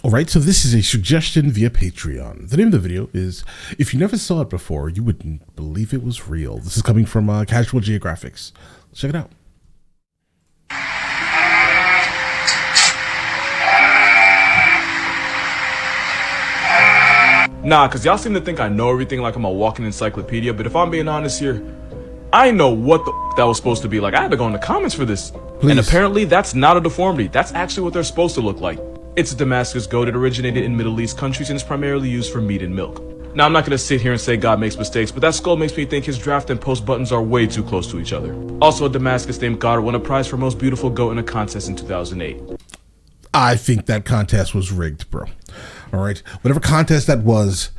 Alright, so this is a suggestion via Patreon. The name of the video is, if you never saw it before, you wouldn't believe it was real. This is coming from Casual Geographics. Let's check it out. Nah, cause y'all seem to think I know everything like I'm a walking encyclopedia, but if I'm being honest here, I know what the that was supposed to be like. I had to go in the comments for this. Please. And apparently that's not a deformity. That's actually what they're supposed to look like. It's a Damascus goat. It originated in Middle East countries and is primarily used for meat and milk. Now, I'm not going to sit here and say God makes mistakes, but that skull makes me think his draft and post buttons are way too close to each other. Also, a Damascus named Goddard won a prize for most beautiful goat in a contest in 2008. I think that contest was rigged, bro. Alright, whatever contest that was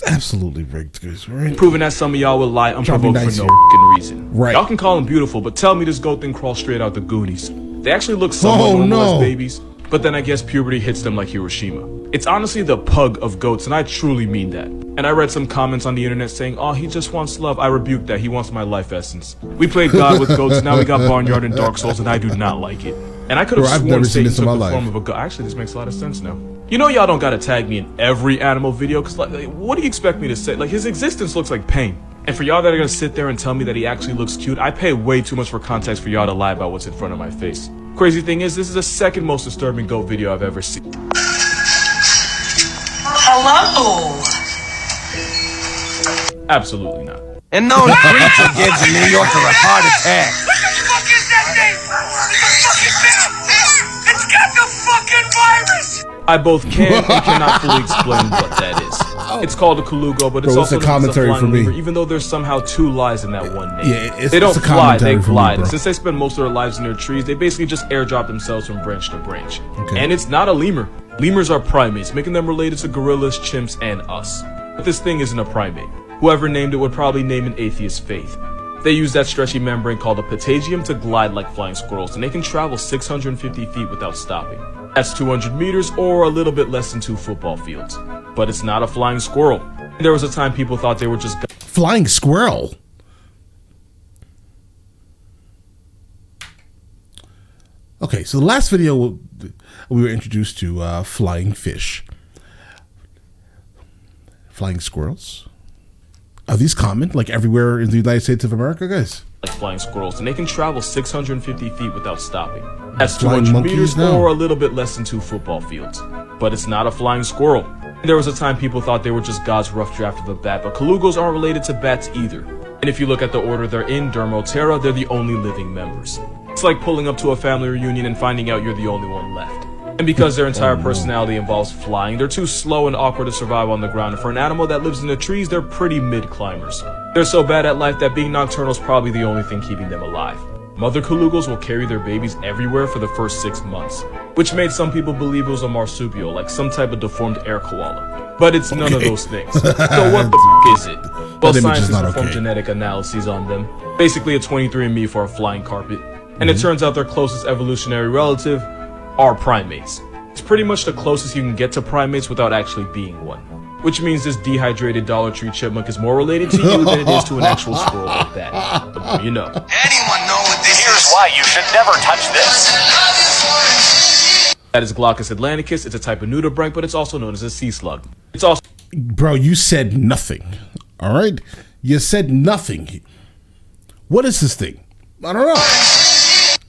absolutely rigged. Right? Proving that some of y'all will lie unprovoked nice for no here. fucking reason. Right. Y'all can call him beautiful, but tell me this goat thing crawls straight out the Goonies. They actually look somewhat normal as babies, but then I guess puberty hits them like Hiroshima. It's honestly the pug of goats, and I truly mean that. And I read some comments on the internet saying, oh, he just wants love. I rebuke that. He wants my life essence. We played God with goats, now we got Barnyard and Dark Souls, and I do not like it. And I could have sworn Satan took the form of a goat. Actually, this makes a lot of sense now. You know y'all don't gotta tag me in every animal video, because like, what do you expect me to say? Like, his existence looks like pain. And for y'all that are gonna sit there and tell me that he actually looks cute, I pay way too much for context for y'all to lie about what's in front of my face. Crazy thing is, this is the second most disturbing goat video I've ever seen. Hello. Absolutely not. And no creature gives a New Yorker a heart attack. What the fuck is that thing? It's a fucking virus. It's got the fucking virus. I both can and cannot fully explain what that is. It's called a Kalugo, but it's also a commentary known as a for me. lemur, even though there's somehow two lies in that one name. Yeah, they don't it's a fly, they commentary for me, glide. bro. And since they spend most of their lives in their trees, they basically just airdrop themselves from branch to branch. Okay. And it's not a lemur. Lemurs are primates, making them related to gorillas, chimps, and us. But this thing isn't a primate. Whoever named it would probably name an atheist faith. They use that stretchy membrane called a patagium to glide like flying squirrels, and they can travel 650 feet without stopping. That's 200 meters or a little bit less than 2 football fields. But it's not a flying squirrel. There was a time people thought they were just Flying squirrel. Okay, so the last video we were introduced to flying fish. Flying squirrels? Are these common, like everywhere in the United States of America, guys? like flying squirrels, and they can travel 650 feet without stopping. That's Flying 200 meters now. or a little bit less than 2 football fields. But it's not a flying squirrel. There was a time people thought they were just God's rough draft of a bat, but Kalugos aren't related to bats either. And if you look at the order they're in, Dermotera, they're the only living members. It's like pulling up to a family reunion and finding out you're the only one left. And because their entire personality involves flying, they're too slow and awkward to survive on the ground. And for an animal that lives in the trees, they're pretty mid-climbers. They're so bad at life that being nocturnal is probably the only thing keeping them alive. Mother Kalugos will carry their babies everywhere for the first 6 months, which made some people believe it was a marsupial, like some type of deformed air koala. But it's none of those things. So what the f is it? Well, scientists perform genetic analyses on them. Basically a 23andMe for a flying carpet. And it turns out their closest evolutionary relative are primates. It's pretty much the closest you can get to primates without actually being one. Which means this dehydrated Dollar Tree chipmunk is more related to you than it is to an actual squirrel like that. But you know. Anyone know what this Here's is? why you should never touch this. That is Glaucus atlanticus. It's a type of nudibranch, but it's also known as a sea slug. It's also Bro, you said nothing. All right? You said nothing. What is this thing? I don't know.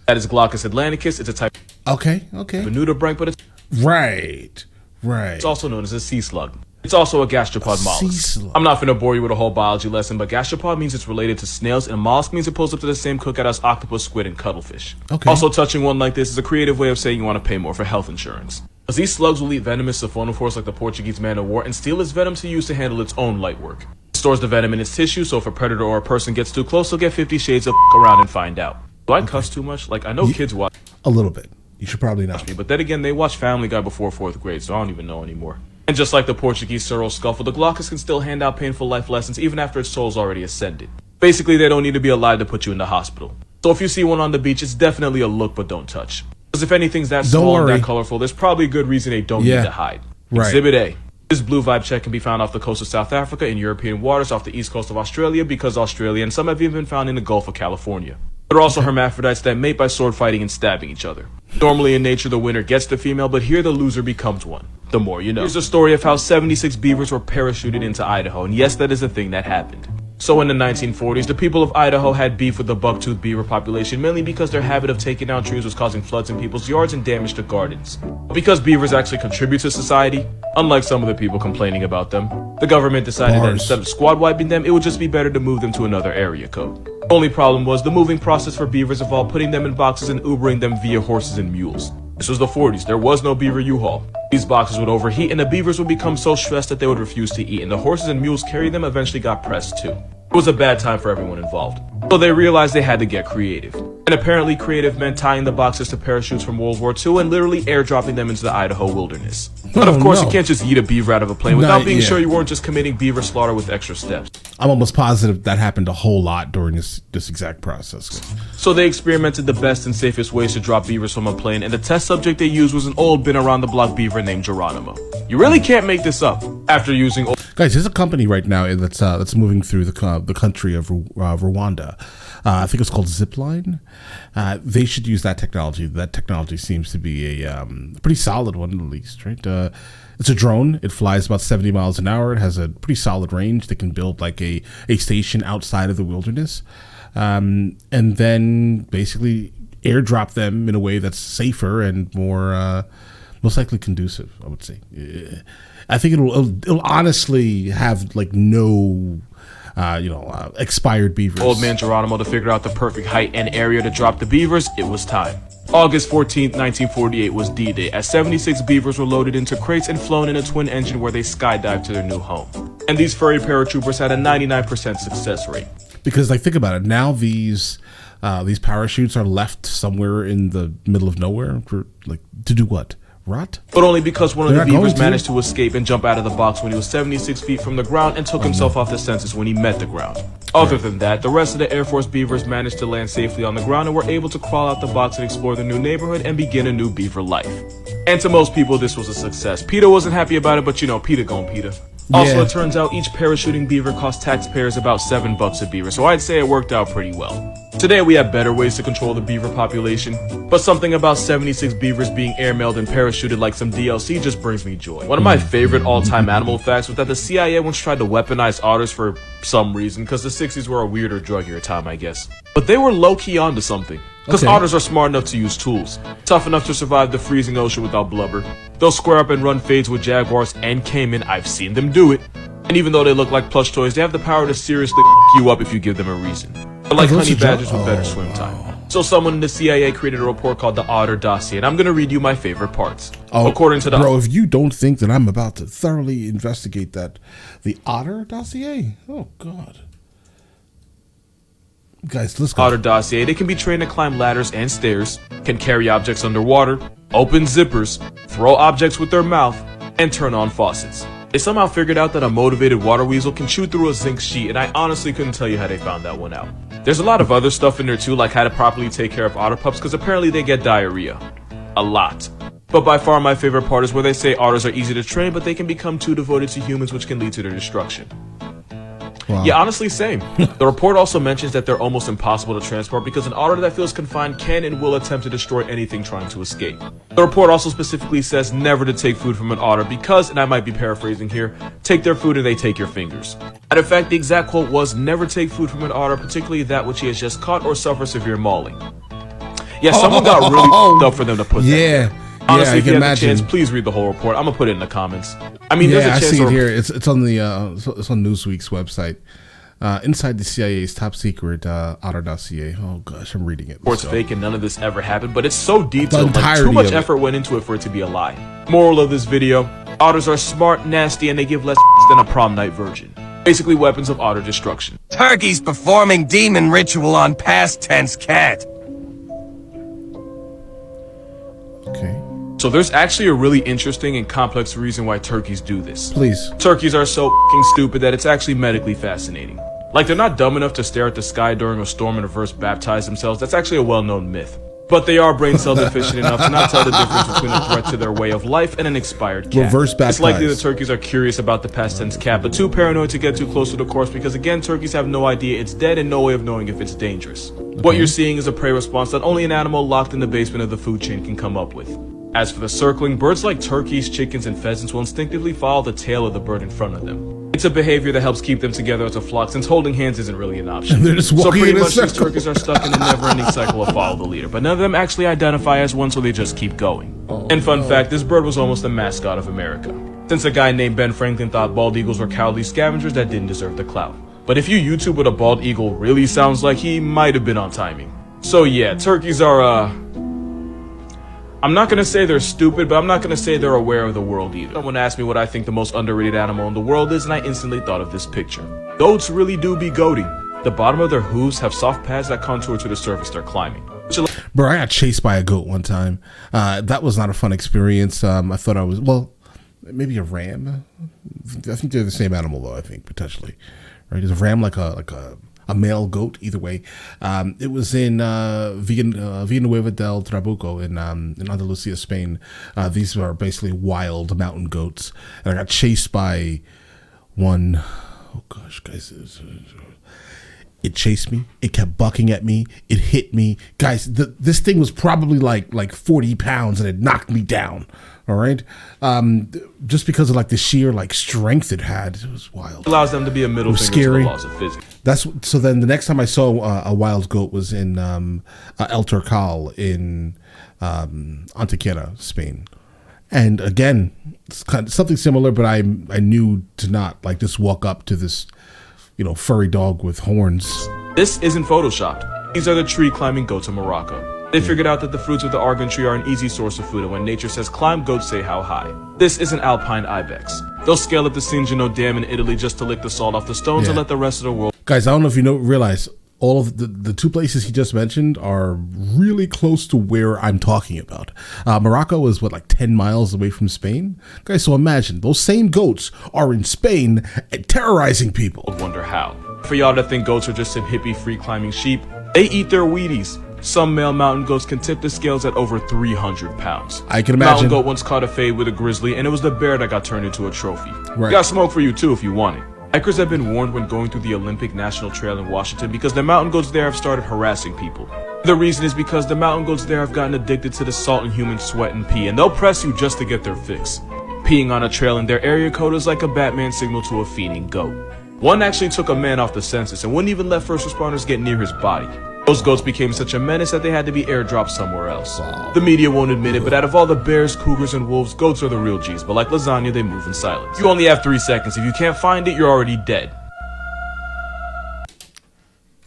that is Glaucus atlanticus. It's a type Okay. of nudibranch, but it's Right. also known as a sea slug. It's also a gastropod mollusk. I'm not finna bore you with a whole biology lesson, but gastropod means it's related to snails, and mollusk means it pulls up to the same cookout as octopus, squid, and cuttlefish. Okay. Also, touching one like this is a creative way of saying you want to pay more for health insurance. Because these slugs will eat venomous siphonophores like the Portuguese man of war and steal its venom to use to handle its own light work. It stores the venom in its tissue, so if a predator or a person gets too close, they'll get 50 shades of around and find out. Do I cuss too much? Like, I know kids watch A little bit. You should probably not. me, but then again, they watch Family Guy before 4th grade, so I don't even know anymore. And just like the Portuguese Sorrow Scuffle, the Glaucus can still hand out painful life lessons even after its soul's already ascended. Basically, they don't need to be alive to put you in the hospital. So if you see one on the beach, it's definitely a look, but don't touch. Because if anything's that small and that colorful, there's probably a good reason they don't need to hide. Right. Exhibit A. This blue vibe check can be found off the coast of South Africa, in European waters, off the east coast of Australia, because Australia, and some have even been found in the Gulf of California. They're also hermaphrodites that mate by sword fighting and stabbing each other. Normally in nature, the winner gets the female, but here the loser becomes one. The more you know. Here's a story of how 76 beavers were parachuted into Idaho, and yes, that is a thing that happened. So in the 1940s, the people of Idaho had beef with the buck-toothed beaver population, mainly because their habit of taking down trees was causing floods in people's yards and damage to gardens. But because beavers actually contribute to society, unlike some of the people complaining about them, the government decided that instead of squad wiping them, it would just be better to move them to another area code. Only problem was the moving process for beavers involved putting them in boxes and Ubering them via horses and mules. This was the 40s, there was no beaver U-Haul. These boxes would overheat and the beavers would become so stressed that they would refuse to eat, and the horses and mules carrying them eventually got pressed too. It was a bad time for everyone involved. So they realized they had to get creative. And apparently creative meant tying the boxes to parachutes from World War II and literally airdropping them into the Idaho wilderness. But of course, you can't just eat a beaver out of a plane without being sure you weren't just committing beaver slaughter with extra steps. I'm almost positive that happened a whole lot during this exact process. So they experimented the best and safest ways to drop beavers from a plane, and the test subject they used was an old been around the block beaver named Geronimo. You really can't make this up. After using guys, there's a company right now that's moving through the country of Rwanda. I think it's called Zipline. They should use that technology. That technology seems to be a pretty solid one, at least, right? It's a drone. It flies about 70 miles an hour. It has a pretty solid range. They can build like a station outside of the wilderness, and then basically airdrop them in a way that's safer and more most likely conducive, I would say. I think it'll honestly have like no expired beavers. Old man Geronimo to figure out the perfect height and area to drop the beavers. It was time. August 14th, 1948 was D-Day, as 76 beavers were loaded into crates and flown in a twin engine where they skydived to their new home. And these furry paratroopers had a 99% success rate. Because like, think about it, now these parachutes are left somewhere in the middle of nowhere for like to do what? Rot? But only because one of the beavers managed to escape and jump out of the box when he was 76 feet from the ground and took himself off the census when he met the ground. Other than that, the rest of the Air Force beavers managed to land safely on the ground and were able to crawl out the box and explore the new neighborhood and begin a new beaver life. And to most people, this was a success. PETA wasn't happy about it, but you know, PETA gon' PETA. Also, it turns out each parachuting beaver cost taxpayers about $7 a beaver, so I'd say it worked out pretty well. Today we have better ways to control the beaver population, but something about 76 beavers being airmailed and parachuted like some DLC just brings me joy. One of my favorite all-time animal facts was that the CIA once tried to weaponize otters for some reason, because the 60s were a weirder, druggier time, I guess. But they were low-key onto something. Because otters are smart enough to use tools, tough enough to survive the freezing ocean without blubber. They'll square up and run fades with jaguars and caiman. I've seen them do it. And even though they look like plush toys, they have the power to seriously f you up if you give them a reason. They're like honey badgers with better swim time. So someone in the CIA created a report called the Otter Dossier, and I'm going to read you my favorite parts. According to the... Bro, if you don't think that I'm about to thoroughly investigate that, the Otter Dossier? Oh, God. Guys, let's go. Otter Dossier, they can be trained to climb ladders and stairs, can carry objects underwater, open zippers, throw objects with their mouth, and turn on faucets. They somehow figured out that a motivated water weasel can chew through a zinc sheet, and I honestly couldn't tell you how they found that one out. There's a lot of other stuff in there too, like how to properly take care of otter pups, because apparently they get diarrhea. A lot. But by far my favorite part is where they say otters are easy to train, but they can become too devoted to humans, which can lead to their destruction. Wow. Yeah, honestly, same. The report also mentions that they're almost impossible to transport because an otter that feels confined can and will attempt to destroy anything trying to escape. The report also specifically says never to take food from an otter because, and I might be paraphrasing here, take their food and they take your fingers. And in fact, the exact quote was, never take food from an otter, particularly that which he has just caught, or suffer severe mauling. Yeah, someone got really f***ed up for them to put that. Honestly, if you have the chance, please read the whole report. I'm gonna put it in the comments. I mean, there's a chance. I see it here. It's on the it's on Newsweek's website. Inside the CIA's top secret Otter Dossier. Oh gosh, I'm reading it. Report's fake and none of this ever happened, but it's so detailed. Like, too much effort went into it for it to be a lie. Moral of this video: otters are smart, nasty, and they give less than a prom night virgin. Basically, weapons of otter destruction. Turkey's performing demon ritual on past tense cat. Okay. So there's actually a really interesting and complex reason why turkeys do this. Please. Turkeys are so f***ing stupid that it's actually medically fascinating. Like, they're not dumb enough to stare at the sky during a storm and reverse baptize themselves. That's actually a well-known myth. But they are brain cell deficient enough to not tell the difference between a threat to their way of life and an expired cat. Reverse baptized. It's likely the turkeys are curious about the past tense cat, but too paranoid to get too close to the corpse because, again, turkeys have no idea it's dead and no way of knowing if it's dangerous. What you're seeing is a prey response that only an animal locked in the basement of the food chain can come up with. As for the circling, birds like turkeys, chickens, and pheasants will instinctively follow the tail of the bird in front of them. It's a behavior that helps keep them together as a flock, since holding hands isn't really an option. They're just So walking pretty in a much these circle. turkeys are stuck in a never-ending cycle of follow the leader, but none of them actually identify as one, so they just keep going. And fun fact, this bird was almost the mascot of America, since a guy named Ben Franklin thought bald eagles were cowardly scavengers that didn't deserve the clout. But if you YouTube what a bald eagle really sounds like, he might have been on timing. So yeah, turkeys are, I'm not gonna say they're stupid, but I'm not gonna say they're aware of the world either. Someone asked me what I think the most underrated animal in the world is, and I instantly thought of this picture. Goats really do be goating. The bottom of their hooves have soft pads that contour to the surface they're climbing. Bro, I got chased by a goat one time. That was not a fun experience. I thought I was, well, maybe a ram. I think they're the same animal though, I think, potentially. Right? Is a ram like a male goat? Either way. It was in Villanueva del Trabuco in Andalusia, Spain. These are basically wild mountain goats. And I got chased by one. Oh gosh, guys. It chased me. It kept bucking at me. It hit me. Guys, this thing was probably like 40 pounds and it knocked me down. All right. Just because of like the sheer like strength it had. It was wild. Allows them to be a middle finger to the laws of physics. So then the next time I saw a wild goat was in El Torcal in Antequera, Spain. And again, it's kind of something similar, but I knew to not like just walk up to this, furry dog with horns. This isn't photoshopped. These are the tree climbing goats of Morocco. They figured out that the fruits of the argan tree are an easy source of food, and when nature says climb, goats say how high. This is an alpine ibex. They'll scale up the Cingino Dam in Italy just to lick the salt off the stones and let the rest of the world... Guys, I don't know if you realize, all of the two places he just mentioned are really close to where I'm talking about. Morocco is, like 10 miles away from Spain? Guys, so imagine, those same goats are in Spain and terrorizing people. Wonder how. For y'all that think goats are just some hippie free climbing sheep, they eat their Wheaties. Some male mountain goats can tip the scales at over 300 pounds. I can imagine. Mountain goat once caught a fade with a grizzly, and it was the bear that got turned into a trophy. Right. Got smoke for you too if you want it. Hikers have been warned when going through the Olympic National Trail in Washington because the mountain goats there have started harassing people. The reason is because the mountain goats there have gotten addicted to the salt in human sweat and pee, and they'll press you just to get their fix. Peeing on a trail in their area code is like a Batman signal to a fiending goat. One actually took a man off the census and wouldn't even let first responders get near his body. Those goats became such a menace that they had to be airdropped somewhere else. The media won't admit it, but out of all the bears, cougars, and wolves, goats are the real G's. But like lasagna, they move in silence. You only have 3 seconds. If you can't find it, you're already dead.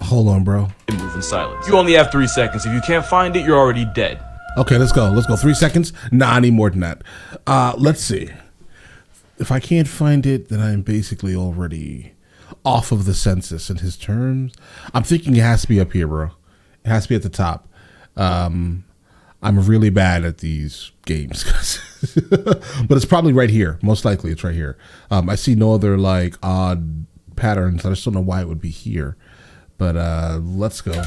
Hold on, bro. They move in silence. You only have 3 seconds. If you can't find it, you're already dead. Okay, let's go. 3 seconds? Nah, I need more than that. Let's see. If I can't find it, then I'm basically already off of the census in his terms. I'm thinking it has to be up here, bro. It has to be at the top. I'm really bad at these games, but it's probably right here. Most likely it's right here. I see no other like odd patterns. I just don't know why it would be here, but let's go.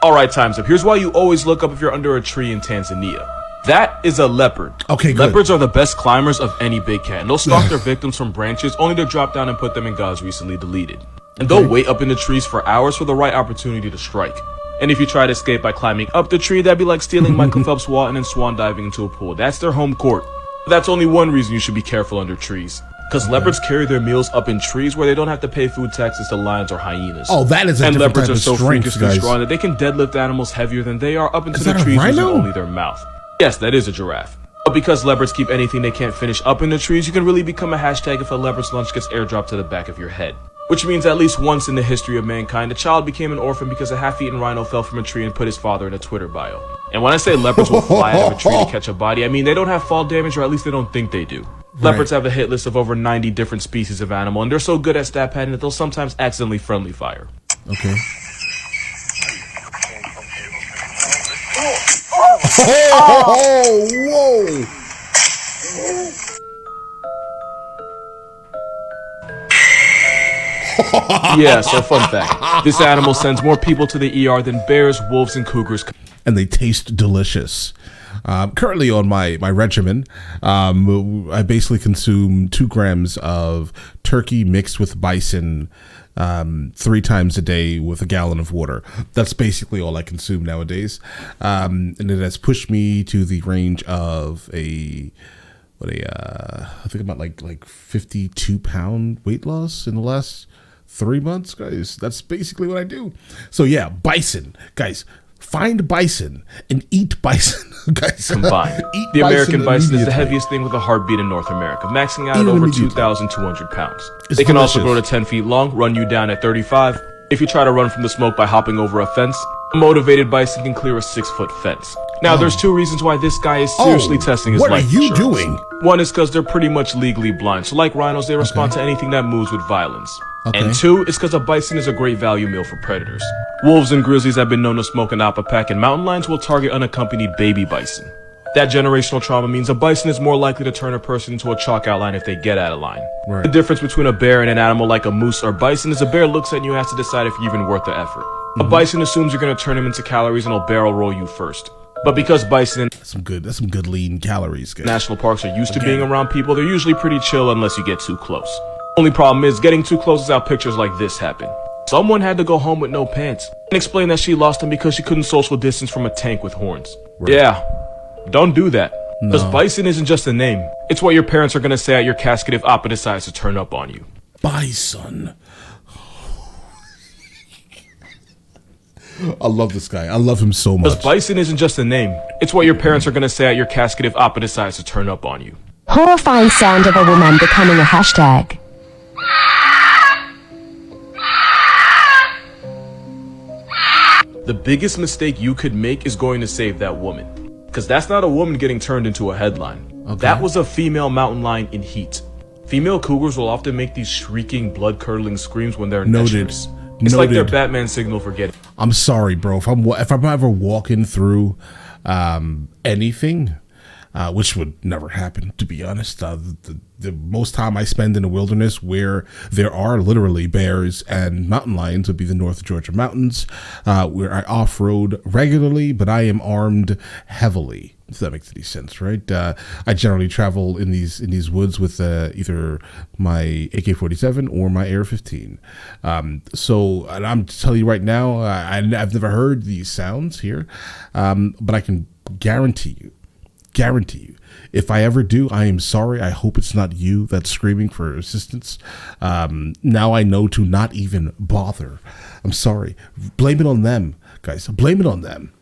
All right, time's up. Here's why you always look up if you're under a tree in Tanzania. That is a leopard. Okay, good. Leopards are the best climbers of any big cat, and they'll stalk their victims from branches only to drop down and put them in God's recently deleted. And they'll wait up in the trees for hours for the right opportunity to strike. And if you try to escape by climbing up the tree, that'd be like stealing Michael Phelps' wallet and then swan diving into a pool. That's their home court. But that's only one reason you should be careful under trees. Because leopards carry their meals up in trees where they don't have to pay food taxes to lions or hyenas. Oh, that is a and different leopards type are of so strength, freakishly guys. strong that they can deadlift animals heavier than they are up into Is the that a trees using rhino? only their mouth. Yes, that is a giraffe. But because leopards keep anything they can't finish up in the trees, you can really become a hashtag if a leopard's lunch gets airdropped to the back of your head. Which means at least once in the history of mankind, a child became an orphan because a half-eaten rhino fell from a tree and put his father in a Twitter bio. And when I say leopards will fly out of a tree to catch a body, I mean they don't have fall damage, or at least they don't think they do. Leopards have a hit list of over 90 different species of animal, and they're so good at stat padding that they'll sometimes accidentally friendly fire. Okay. Oh, whoa. Yeah, so fun fact. This animal sends more people to the ER than bears, wolves, and cougars. And they taste delicious. Currently on my regimen, I basically consume 2 grams of turkey mixed with bison 3 times a day with a gallon of water. That's basically all I consume nowadays. And it has pushed me to the range of I think about like 52-pound weight loss in the last 3 months, guys. That's basically what I do. So yeah, bison, guys. Find bison and eat bison, guys. Combined. The American bison is the heaviest thing with a heartbeat in North America, maxing out at over 2,200 pounds. They can also grow to 10 feet long, run you down at 35. If you try to run from the smoke by hopping over a fence, a motivated bison can clear a 6-foot fence. Now, there's 2 reasons why this guy is seriously testing his life insurance. What are you doing? One is because they're pretty much legally blind, so like rhinos, they respond to anything that moves with violence. And 2 is because a bison is a great value meal for predators. Wolves and grizzlies have been known to smoke an apple pack, and mountain lions will target unaccompanied baby bison. That generational trauma means a bison is more likely to turn a person into a chalk outline if they get out of line. Right. The difference between a bear and an animal like a moose or bison is a bear looks at you and has to decide if you're even worth the effort. A bison assumes you're going to turn him into calories and will barrel roll you first. But because bison that's some good lean calories, guys. National parks are used to being around people, they're usually pretty chill unless you get too close. Only problem is getting too close is how pictures like this happen. Someone had to go home with no pants and explain that she lost him because she couldn't social distance from a tank with horns. Right. Yeah, don't do that. Because bison isn't just a name. It's what your parents are going to say at your casket if Appa decides to turn up on you. Bison. I love this guy. I love him so much. Because bison isn't just a name. It's what your parents are going to say at your casket if Appa decides to turn up on you. Horrifying sound of a woman becoming a hashtag. The biggest mistake you could make is going to save that woman. Because that's not a woman getting turned into a headline. That was a female mountain lion in heat. Female cougars will often make these shrieking, blood-curdling screams when they're treacherous. It's like their Batman signal for getting. I'm sorry, bro. If I'm ever walking through anything, which would never happen, to be honest. The most time I spend in the wilderness where there are literally bears and mountain lions would be the North Georgia mountains, where I off-road regularly, but I am armed heavily. If that makes any sense, right? I generally travel in these woods with either my AK-47 or my AR-15. So and I'm telling you right now, I've never heard these sounds here, but I can guarantee you, if I ever do, I am sorry. I hope it's not you that's screaming for assistance. Now I know to not even bother. I'm sorry. Blame it on them, guys. Blame it on them.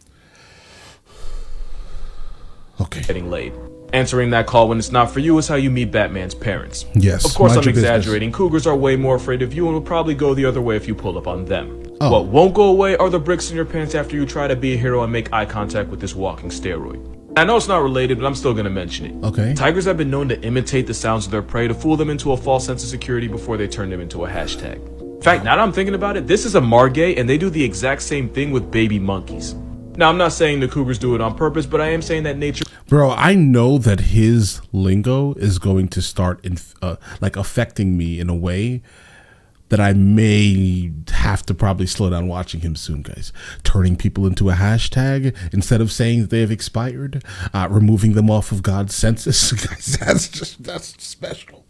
Okay. Getting laid. Answering that call when it's not for you is how you meet Batman's parents. Yes. Of course, I'm exaggerating. Cougars are way more afraid of you and will probably go the other way if you pull up on them. What won't go away are the bricks in your pants after you try to be a hero and make eye contact with this walking steroid. I know it's not related, but I'm still going to mention it. Okay. Tigers have been known to imitate the sounds of their prey to fool them into a false sense of security before they turn them into a hashtag. In fact, now that I'm thinking about it, this is a margay, and they do the exact same thing with baby monkeys. Now, I'm not saying the cougars do it on purpose, but I am saying that nature... Bro, I know that his lingo is going to start affecting me in a way that I may have to probably slow down watching him soon, guys. Turning people into a hashtag instead of saying that they have expired, removing them off of God's census. Guys, that's special.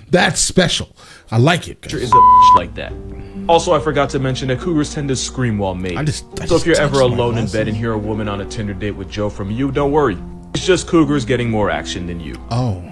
That's special. I like it, guys. Is a like that. Also, I forgot to mention that cougars tend to scream while mating. So if you're ever alone in bed and hear a woman on a Tinder date with Joe from you, don't worry. It's just cougars getting more action than you. Oh.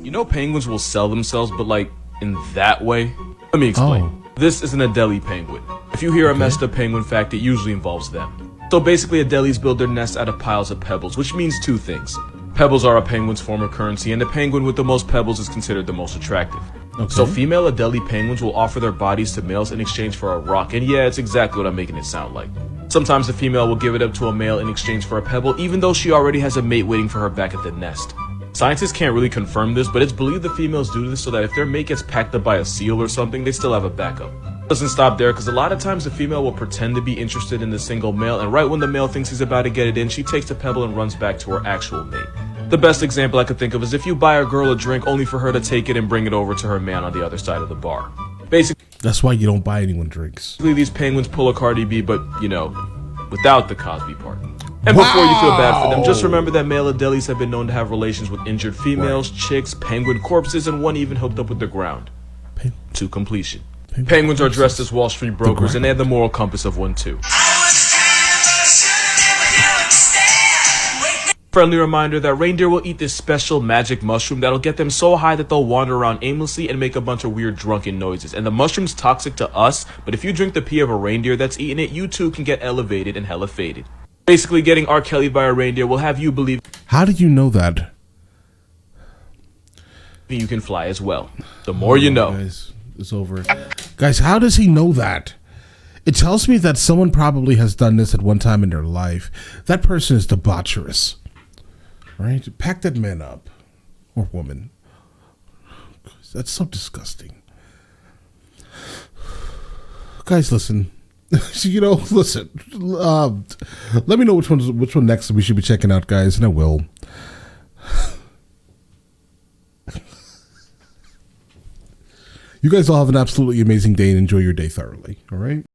You know penguins will sell themselves, but like, in that way? Let me explain. This is an Adelie penguin. If you hear a messed up penguin fact, it usually involves them. So basically, Adelies build their nests out of piles of pebbles, which means 2 things. Pebbles are a penguin's form of currency, and the penguin with the most pebbles is considered the most attractive. So female Adelie penguins will offer their bodies to males in exchange for a rock, and yeah, it's exactly what I'm making it sound like. Sometimes the female will give it up to a male in exchange for a pebble, even though she already has a mate waiting for her back at the nest. Scientists can't really confirm this, but it's believed the females do this so that if their mate gets packed up by a seal or something, they still have a backup. Doesn't stop there, because a lot of times the female will pretend to be interested in the single male, and right when the male thinks he's about to get it in, she takes the pebble and runs back to her actual mate. The best example I could think of is if you buy a girl a drink only for her to take it and bring it over to her man on the other side of the bar. Basically, That's why you don't buy anyone drinks. these penguins pull a Cardi B, but, you know, without the Cosby part. And before you feel bad for them, just remember that male Adelis have been known to have relations with injured females, chicks, penguin corpses, and one even hooked up with the ground. To completion. Penguins are dressed as Wall Street brokers, and they have the moral compass of one too. Friendly reminder that reindeer will eat this special magic mushroom that'll get them so high that they'll wander around aimlessly and make a bunch of weird drunken noises. And the mushroom's toxic to us, but if you drink the pee of a reindeer that's eating it, you too can get elevated and hella faded. Basically, getting R. Kelly by a reindeer will have you believe How did you know that? you can fly as well. The more you know. Guys, it's over. Guys, how does he know that? It tells me that someone probably has done this at one time in their life. That person is debaucherous. Right? Pack that man up. Or woman. That's so disgusting. Guys, listen. You know, listen. Let me know which one next we should be checking out, guys, and I will. You guys all have an absolutely amazing day and enjoy your day thoroughly. All right?